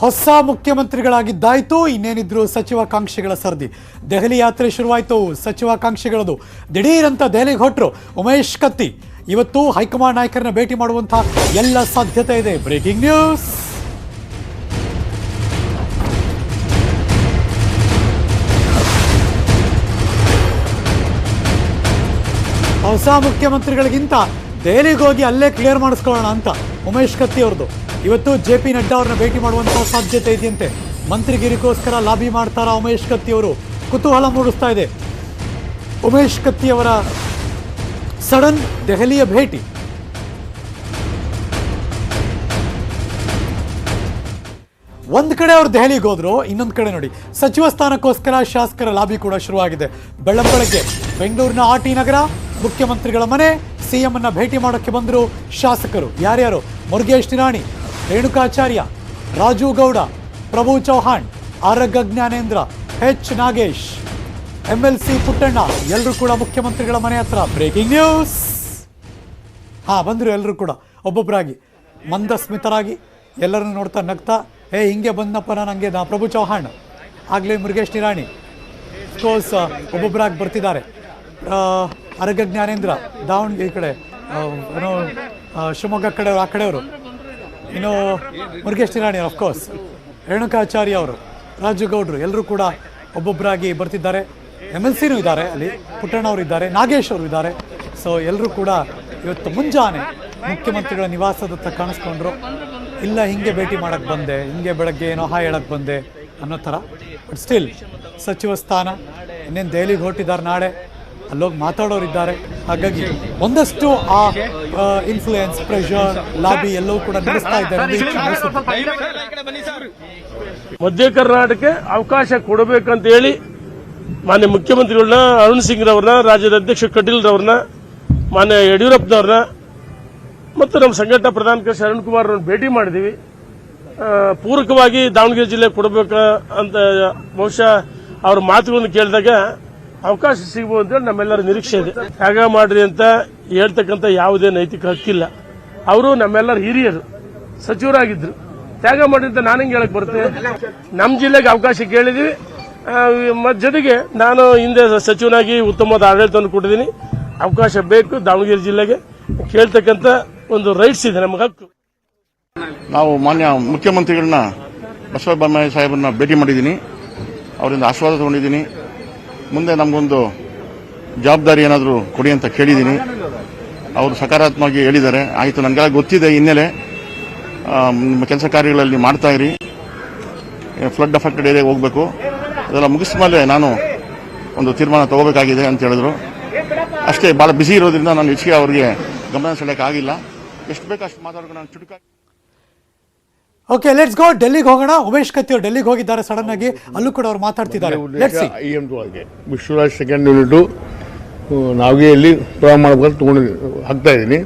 ಹೊಸ ಮುಖ್ಯಮಂತ್ರಿಗಳಾಗಿದ್ದಾಯ್ತು, ಇನ್ನೇನಿದ್ರು ಸಚಿವಾಕಾಂಕ್ಷಿಗಳ ಸರದಿ. ದೆಹಲಿ ಯಾತ್ರೆ ಶುರುವಾಯಿತು ಸಚಿವಾಕಾಂಕ್ಷಿಗಳದು. ದಿಢೀರಂತ ದೆಹಲಿಗೆ ಹೊರಟರು ಉಮೇಶ್ ಕತ್ತಿ. ಇವತ್ತು ಹೈಕಮಾಂಡ್ ನಾಯಕರನ್ನ ಭೇಟಿ ಮಾಡುವಂತಹ ಎಲ್ಲ ಸಾಧ್ಯತೆ ಇದೆ. Breaking news. ಹೊಸ ಮುಖ್ಯಮಂತ್ರಿಗಳಿಗಿಂತ ದೆಹಲಿಗೆ ಹೋಗಿ ಅಲ್ಲೇ ಕ್ಲಿಯರ್ ಮಾಡಿಸ್ಕೊಳ್ಳೋಣ ಅಂತ ಉಮೇಶ್ ಕತ್ತಿ ಅವ್ರದ್ದು. ಇವತ್ತು JP ನಡ್ಡಾ ಅವ್ರನ್ನ ಭೇಟಿ ಮಾಡುವಂತಹ ಸಾಧ್ಯತೆ ಇದೆಯಂತೆ. ಮಂತ್ರಿಗಿರಿಗೋಸ್ಕರ ಲಾಬಿ ಮಾಡ್ತಾರಾ ಉಮೇಶ್ ಕತ್ತಿ ಅವರು? ಕುತೂಹಲ ಮೂಡಿಸ್ತಾ ಇದೆ ಉಮೇಶ್ ಕತ್ತಿ ಅವರ ಸಡನ್ ದೆಹಲಿಯ ಭೇಟಿ. ಒಂದ್ ಕಡೆ ಅವರು ದೆಹಲಿಗೆ ಹೋದ್ರು, ಇನ್ನೊಂದು ಕಡೆ ನೋಡಿ ಸಚಿವ ಸ್ಥಾನಕ್ಕೋಸ್ಕರ ಶಾಸಕರ ಲಾಬಿ ಕೂಡ ಶುರುವಾಗಿದೆ. ಬೆಳ್ಳಂಬೆಳಗ್ಗೆ ಬೆಂಗಳೂರಿನ RT ನಗರ ಮುಖ್ಯಮಂತ್ರಿಗಳ ಮನೆ, CM ಅನ್ನ ಭೇಟಿ ಮಾಡೋಕ್ಕೆ ಬಂದರು ಶಾಸಕರು. ಯಾರ್ಯಾರು? ಮುರುಗೇಶ್ ನಿರಾಣಿ, ರೇಣುಕಾಚಾರ್ಯ, ರಾಜು ಗೌಡ, ಪ್ರಭು ಚೌಹಾಣ್, ಆರಗ ಜ್ಞಾನೇಂದ್ರ, H ನಾಗೇಶ್, MLC ಪುಟ್ಟಣ್ಣ, ಎಲ್ಲರೂ ಕೂಡ ಮುಖ್ಯಮಂತ್ರಿಗಳ ಮನೆ ಹತ್ರ. Breaking news. ಬಂದರು ಎಲ್ಲರೂ ಕೂಡ ಒಬ್ಬೊಬ್ಬರಾಗಿ ಮಂದಸ್ಮಿತರಾಗಿ ಎಲ್ಲರನ್ನು ನೋಡ್ತಾ ನಗ್ತಾ, ಹಿಂಗೆ ಬಂದಪ್ಪ ನನಗೆ ಪ್ರಭು ಚೌಹಾಣ್, ಆಗಲೇ ಮುರುಗೇಶ್ ನಿರಾಣಿ, ಕೋರ್ಸ್ ಒಬ್ಬೊಬ್ಬರಾಗಿ ಬರ್ತಿದ್ದಾರೆ. ಆರಗ ಜ್ಞಾನೇಂದ್ರ ದಾವಣಗೆರೆ ಈ ಕಡೆ, ಏನೋ ಶಿವಮೊಗ್ಗ ಕಡೆಯವರು, ಆ ಕಡೆಯವರು, ಇನ್ನು ಮುರುಗೇಶ್ ನಿರಾಣಿ ಅಫ್ಕೋರ್ಸ್, ರೇಣುಕಾಚಾರ್ಯ ಅವರು, ರಾಜು ಗೌಡ್ರು, ಎಲ್ಲರೂ ಕೂಡ ಒಬ್ಬೊಬ್ಬರಾಗಿ ಬರ್ತಿದ್ದಾರೆ. MLCನೂ ಇದ್ದಾರೆ, ಅಲ್ಲಿ ಪುಟ್ಟಣ್ಣ ಅವರು ಇದ್ದಾರೆ, ನಾಗೇಶ್ ಅವರು ಇದ್ದಾರೆ. ಸೊ ಎಲ್ಲರೂ ಕೂಡ ಇವತ್ತು ಮುಂಜಾನೆ ಮುಖ್ಯಮಂತ್ರಿಗಳ ನಿವಾಸದತ್ತ ಕಾಣಿಸ್ಕೊಂಡ್ರು. ಇಲ್ಲ ಹಿಂಗೆ ಭೇಟಿ ಮಾಡೋಕ್ಕೆ ಬಂದೆ, ಹಿಂಗೆ ಬೆಳಗ್ಗೆ ಏನೋ ಹಾಯ್ ಹೇಳಕ್ಕೆ ಬಂದೆ ಅನ್ನೋ ಥರ. ಬಟ್ ಸ್ಟಿಲ್ ಸಚಿವ ಸ್ಥಾನ, ಇನ್ನೇನು ದೆಹಲಿಗೆ ಹೊರಟಿದ್ದಾರೆ, ನಾಳೆ ಅಲ್ಲೋಗಿ ಮಾತಾಡೋರಿದ್ದಾರೆ. ಹಾಗಾಗಿ ಒಂದಷ್ಟು ಆ ಇನ್ಫ್ಲೂಯೆನ್ಸ್, ಪ್ರೆಷರ್, ಲಾಬಿ ಎಲ್ಲವೂ ಕೂಡ ನಡೆಸ್ತಾ ಇದ್ದಾರೆ. ಮಧ್ಯ ಕರ್ನಾಟಕಕ್ಕೆ ಅವಕಾಶ ಕೊಡಬೇಕಂತ ಹೇಳಿ ಮಾನ್ಯ ಮುಖ್ಯಮಂತ್ರಿಗಳನ್ನ, ಅರುಣ್ ಸಿಂಗ್ ರವ್ರನ್ನ, ರಾಜ್ಯದ ಅಧ್ಯಕ್ಷ ಕಟೀಲ್ ರವ್ರನ್ನ, ಮಾನ್ಯ ಯಡಿಯೂರಪ್ಪನವ್ರನ್ನ ಮತ್ತು ನಮ್ಮ ಸಂಘಟನಾ ಪ್ರಧಾನ ಕಾರ್ಯದರ್ಶಿ ಅರುಣ್ ಕುಮಾರ್ ಅವ್ರನ್ನ ಭೇಟಿ ಮಾಡಿದ್ದೀವಿ. ಪೂರಕವಾಗಿ ದಾವಣಗೆರೆ ಜಿಲ್ಲೆ ಕೊಡಬೇಕ ಅಂತ ಬಹುಶಃ ಅವ್ರ ಮಾತುಗಳನ್ನು ಕೇಳಿದಾಗ ಅವಕಾಶ ಸಿಗಬಹುದು ಅಂತೇಳಿ ನಮ್ಮೆಲ್ಲರ ನಿರೀಕ್ಷೆ ಇದೆ. ತ್ಯಾಗ ಮಾಡ್ರಿ ಅಂತ ಹೇಳ್ತಕ್ಕಂಥ ಯಾವುದೇ ನೈತಿಕ ಹಕ್ಕಿಲ್ಲ. ಅವರು ನಮ್ಮೆಲ್ಲರ ಹಿರಿಯರು, ಸಚಿವರಾಗಿದ್ರು. ತ್ಯಾಗ ಮಾಡ್ರಿ ಅಂತ ನಾನು ಹೆಂಗೆ ಹೇಳಕ್ ಬರುತ್ತೆ? ನಮ್ಮ ಜಿಲ್ಲೆಗೆ ಅವಕಾಶ ಕೇಳಿದೀವಿ. ಜೊತೆಗೆ ನಾನು ಹಿಂದೆ ಸಚಿವನಾಗಿ ಉತ್ತಮವಾದ ಆಡಳಿತವನ್ನು ಕೊಟ್ಟಿದ್ದೀನಿ. ಅವಕಾಶ ಬೇಕು ದಾವಣಗೆರೆ ಜಿಲ್ಲೆಗೆ, ಕೇಳ್ತಕ್ಕಂಥ ಒಂದು ರೈಟ್ಸ್ ಇದೆ, ನಮಗೆ ಹಕ್ಕು. ನಾವು ಮಾನ್ಯ ಮುಖ್ಯಮಂತ್ರಿಗಳನ್ನ ಬಸವರಾಜ ಬೊಮ್ಮಾಯಿ ಸಾಹೇಬರನ್ನ ಭೇಟಿ ಮಾಡಿದ್ದೀನಿ. ಅವರಿಂದ ಆಶೀರ್ವಾದ ತಗೊಂಡಿದ್ದೀನಿ. ಮುಂದೆ ನಮಗೊಂದು ಜವಾಬ್ದಾರಿ ಏನಾದರೂ ಕೊಡಿ ಅಂತ ಕೇಳಿದ್ದೀನಿ. ಅವರು ಸಕಾರಾತ್ಮಕವಾಗಿ ಹೇಳಿದ್ದಾರೆ. ಆಯಿತು, ನನಗೆಲ್ಲ ಗೊತ್ತಿದೆ ಹಿನ್ನೆಲೆ, ನಿಮ್ಮ ಕೆಲಸ ಕಾರ್ಯಗಳಲ್ಲಿ ಮಾಡ್ತಾ ಇರಿ, ಫ್ಲಡ್ ಅಫೆಕ್ಟೆಡ್ ಏರಿಯಾಗೆ ಹೋಗಬೇಕು, ಅದೆಲ್ಲ ಮುಗಿಸಿದ ಮೇಲೆ ನಾನು ಒಂದು ತೀರ್ಮಾನ ತಗೋಬೇಕಾಗಿದೆ ಅಂತ ಹೇಳಿದ್ರು. ಅಷ್ಟೇ, ಭಾಳ ಬಿಸಿ ಇರೋದ್ರಿಂದ ನಾನು ಹೆಚ್ಚಿಗೆ ಅವರಿಗೆ ಗಮನ ಸೆಳೆಯೋಕೆ ಆಗಿಲ್ಲ. ಎಷ್ಟು ಬೇಕೋ ಅಷ್ಟು ಮಾತಾಡೋಕೆ ನಾನು ಚುಟುಕ. Okay, let's go. ಡೆಲ್ಲಿಗೆ ಹೋಗೋಣ. ಉಮೇಶ್ ಕತ್ತಿ ಅವರು ಡೆಲ್ಲಿಗೆ ಹೋಗಿದ್ದಾರೆ ಸಡನ್ ಆಗಿ, ಅಲ್ಲೂ ಕೂಡ ಅವ್ರು ಮಾತಾಡ್ತಿದ್ದಾರೆ. ವಿಶ್ವರಾಜ್ ಸೆಕೆಂಡ್ ಯೂನಿಟ್ ನಾವಿಗೆಯಲ್ಲಿ ಪ್ರಾರಂಭ ಮಾಡಬೇಕು ತಗೊಂಡಿದ್ದೀನಿ, ಹಾಕ್ತಾ ಇದ್ದೀನಿ.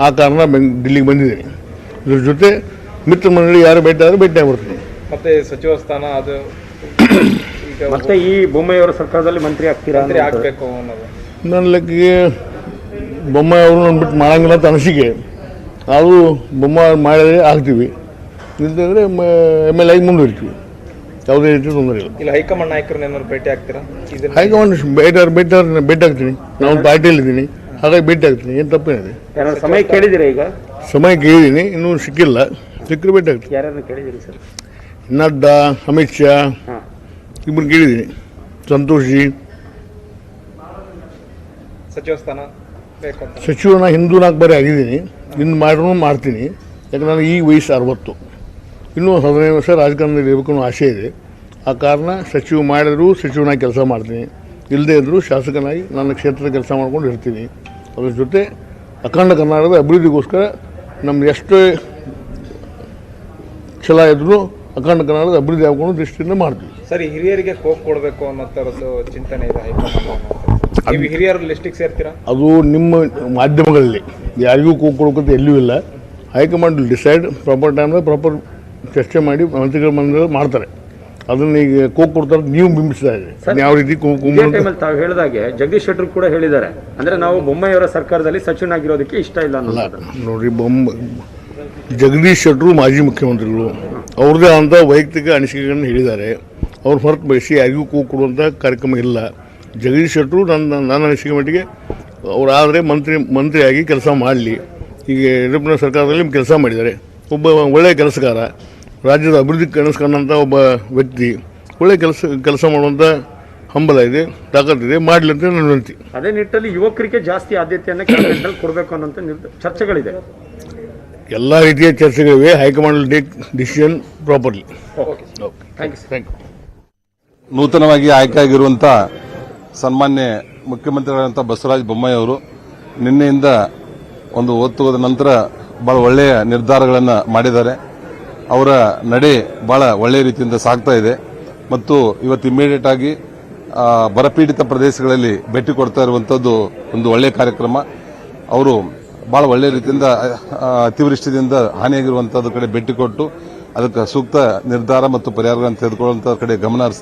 ಆ ಕಾರಣ ಡೆಲ್ಲಿಗೆ ಬಂದಿದ್ದೀನಿ. ಇದ್ರ ಜೊತೆ ಮಿತ್ರ ಮಂಡಳಿ ಯಾರು ಭೇಟಿ ಆದ್ರೆ ಭೇಟಿ ಆಗ್ಬಿಡ್ತೀನಿ. ಮತ್ತೆ ಸಚಿವ ಸ್ಥಾನ ಅದು ಮತ್ತೆ ಈ ಬೊಮ್ಮಾಯಿಯವರ ಸರ್ಕಾರದಲ್ಲಿ ಮಂತ್ರಿ ಆಗ್ತೀರಾ? ಆಗ್ಬೇಕು ಅನ್ನೋದು ನನ್ನ ಲೆಕ್ಕಿಗೆ ಬೊಮ್ಮಾಯಿ ಅವರು ನನ್ನ ಬಿಟ್ಟು ಮಾಡಂಗಿಲ್ಲ ಅಂತ ಅನಿಸಿಕೆ. ನಾವು ಬೊಮ್ಮಾಯಿ ಮಾಡಿದ್ರೆ ಆಗ್ತೀವಿ, ಇಲ್ದಿದ್ರೆ MLA ಆಗಿ ಮುಂದುವರಿತೀವಿ. ಯಾವುದೇ ರೀತಿ ತೊಂದರೆ ಇಲ್ಲ. ಇಲ್ಲ ಹೈಕಮಾಂಡ್ ನಾಯಕರನ್ನ ಏನಾದ್ರು ಭೇಟಿ ಆಗ್ತೀರಾ? ಹೈಕಮಾಂಡ್ ಭೇಟಿ ಆಗ್ತೀನಿ. ನಾನು ಪಾರ್ಟಿಯಲ್ಲಿದ್ದೀನಿ, ಹಾಗಾಗಿ ಭೇಟಿ ಆಗ್ತೀನಿ. ಏನು ತಪ್ಪೇನಿದೆ? ಸಮಯ ಕೇಳಿದಿರಾ? ಈಗ ಸಮಯ ಕೇಳಿದ್ದೀನಿ, ಇನ್ನೂ ಸಿಕ್ಕಿಲ್ಲ. ಸಿಕ್ಕರೆ ಭೇಟಿ ಆಗ್ತೀನಿ. ಯಾರ್ಯಾರು ಕೇಳಿದಿರಿ ಸರ್? ನಡ್ಡಾ, ಅಮಿತ್ ಶಾ ಇಬ್ಬರು ಕೇಳಿದ್ದೀನಿ. ಸಂತೋಷಿ ಸಚಿವ ಸ್ಥಾನ ಬೇಕು ಅಂತ. ಸಚಿವನ ಹಿಂದೂ 4 ಬಾರಿ ಆಗಿದ್ದೀನಿ. ಇನ್ನು ಮಾಡ್ತೀನಿ. ಯಾಕಂದ್ರೆ ನನಗೆ ಈ ವಯಸ್ಸು 60, ಇನ್ನೂ 15 ವರ್ಷ ರಾಜಕಾರಣದಲ್ಲಿ ಇರಬೇಕು ಅನ್ನೋ ಆಸೆ ಇದೆ. ಆ ಕಾರಣ ಸಚಿವ ಮಾಡಿದ್ರು ಸಚಿವನಾಗಿ ಕೆಲಸ ಮಾಡ್ತೀನಿ, ಇಲ್ಲದೇ ಇದ್ದರೂ ಶಾಸಕನಾಗಿ ನನ್ನ ಕ್ಷೇತ್ರದ ಕೆಲಸ ಮಾಡ್ಕೊಂಡು ಇರ್ತೀನಿ. ಅದ್ರ ಜೊತೆ ಅಖಂಡ ಕರ್ನಾಟಕದ ಅಭಿವೃದ್ಧಿಗೋಸ್ಕರ ನಮ್ದು ಎಷ್ಟೇ ಛಲ ಇದ್ರೂ ಅಖಂಡ ಕರ್ನಾಟಕದ ಅಭಿವೃದ್ಧಿ ಆಗ್ಕೊಂಡು ದೃಷ್ಟಿಯಿಂದ ಮಾಡ್ತೀವಿ. ಸರಿ, ಹಿರಿಯರಿಗೆ ಕೋಕ್ ಕೊಡಬೇಕು ಅನ್ನೋ ಥರದ್ದು ಚಿಂತನೆ ಇದೆ ಹೈಕಮಾಂಡ್. ಹಿರಿಯರ ಲಿಸ್ಟಿಗೆ ಸೇರ್ತೀರಾ? ಅದು ನಿಮ್ಮ ಮಾಧ್ಯಮಗಳಲ್ಲಿ ಯಾರಿಗೂ ಕೋಕ್ ಕೊಡೋಕಂತ ಎಲ್ಲೂ ಇಲ್ಲ. ಹೈಕಮಾಂಡ್ ಡಿಸೈಡ್ ಪ್ರಾಪರ್ ಟೈಮ್ದಾಗ ಪ್ರಾಪರ್ ಚರ್ಚೆ ಮಾಡಿ ಮಂತ್ರಿಗಳ ಮಂದಿ ಮಾಡ್ತಾರೆ. ಅದನ್ನ ಈಗ ಕೋಕ್ ಕೊಡ್ತಾರೆ, ನೀವು ಬಿಂಬಿಸ್ತಾ ಇದೆ ಯಾವ ರೀತಿ ತಾವು ಹೇಳಿದಾಗೆ ಜಗದೀಶ್ ಶೆಟ್ಟರ್ ಕೂಡ ಹೇಳಿದ್ದಾರೆ. ಅಂದ್ರೆ ನಾವು ಬೊಮ್ಮಾಯಿಯವರ ಸರ್ಕಾರದಲ್ಲಿ ಸಚಿವನಾಗಿರೋದಕ್ಕೆ ಇಷ್ಟ ಇಲ್ಲ ಅನ್ನೋದು. ನೋಡ್ರಿ, ಜಗದೀಶ್ ಶೆಟ್ಟರು ಮಾಜಿ ಮುಖ್ಯಮಂತ್ರಿಗಳು, ಅವ್ರದ್ದೇ ಆದಂಥ ವೈಯಕ್ತಿಕ ಅನಿಸಿಕೆಗಳನ್ನು ಹೇಳಿದ್ದಾರೆ. ಅವ್ರು ಹೊರತುಪಡಿಸಿ ಯಾರಿಗೂ ಕೂಗು ಕೊಡುವಂಥ ಕಾರ್ಯಕ್ರಮ ಇಲ್ಲ. ಜಗದೀಶ್ ಶೆಟ್ಟರು ನನ್ನ ಅನಿಸಿಕೆ ಮಟ್ಟಿಗೆ ಅವರಾದರೆ ಮಂತ್ರಿಯಾಗಿ ಕೆಲಸ ಮಾಡಲಿ. ಈಗ ಯಡಿಯೂರಪ್ಪನ ಸರ್ಕಾರದಲ್ಲಿ ಕೆಲಸ ಮಾಡಿದ್ದಾರೆ. ಒಬ್ಬ ಒಳ್ಳೆಯ ಕೆಲಸಗಾರ, ರಾಜ್ಯದ ಅಭಿವೃದ್ಧಿ ಕನಸ್ಕಂಡಂಥ ಒಬ್ಬ ವ್ಯಕ್ತಿ, ಒಳ್ಳೆಯ ಕೆಲಸ ಮಾಡುವಂಥ ಹಂಬಲ ಇದೆ, ತಾಕತ್ತಿದೆ, ಮಾಡಲಿ ಅಂತ ನನ್ನ ವಿನಂತಿ. ಅದೇ ನಿಟ್ಟಲ್ಲಿ ಯುವಕರಿಗೆ ಜಾಸ್ತಿ ಆದ್ಯತೆಯನ್ನು ಕ್ಯಾಬಿನೆಟ್ನಲ್ಲಿ ಕೊಡಬೇಕು ಅನ್ನೋಂಥ ಚರ್ಚೆಗಳಿದೆ. ಎಲ್ಲ ರೀತಿಯ ಚರ್ಚೆಗಳಿವೆ. High command will take decision properly. Thank you. ನೂತನವಾಗಿ ಆಯ್ಕೆಯಾಗಿರುವಂಥ ಸನ್ಮಾನ್ಯ ಮುಖ್ಯಮಂತ್ರಿಗಳಾದಂಥ ಬಸವರಾಜ ಬೊಮ್ಮಾಯಿ ಅವರು ನಿನ್ನೆಯಿಂದ ಒಂದು ಹೊತ್ತು ನಂತರ ಭಾಳ ಒಳ್ಳೆಯ ನಿರ್ಧಾರಗಳನ್ನು ಮಾಡಿದ್ದಾರೆ. ಅವರ ನಡೆ ಭಾಳ ಒಳ್ಳೆಯ ರೀತಿಯಿಂದ ಸಾಗ್ತಾ ಇದೆ ಮತ್ತು ಇವತ್ತು ಇಮಿಡಿಯೇಟ್ ಆಗಿ ಬರಪೀಡಿತ ಪ್ರದೇಶಗಳಲ್ಲಿ ಭೇಟಿ ಕೊಡ್ತಾ ಇರುವಂಥದ್ದು ಒಂದು ಒಳ್ಳೆಯ ಕಾರ್ಯಕ್ರಮ. ಅವರು ಭಾಳ ಒಳ್ಳೆಯ ರೀತಿಯಿಂದ ಅತಿವೃಷ್ಟಿಯಿಂದ ಹಾನಿಯಾಗಿರುವಂಥದ್ದು ಕಡೆ ಭೇಟಿ ಕೊಟ್ಟು ಅದಕ್ಕೆ ಸೂಕ್ತ ನಿರ್ಧಾರ ಮತ್ತು ಪರಿಹಾರಗಳನ್ನು ತೆಗೆದುಕೊಳ್ಳುವಂಥ ಕಡೆ ಗಮನ ಹರಿಸ್ತಾರೆ.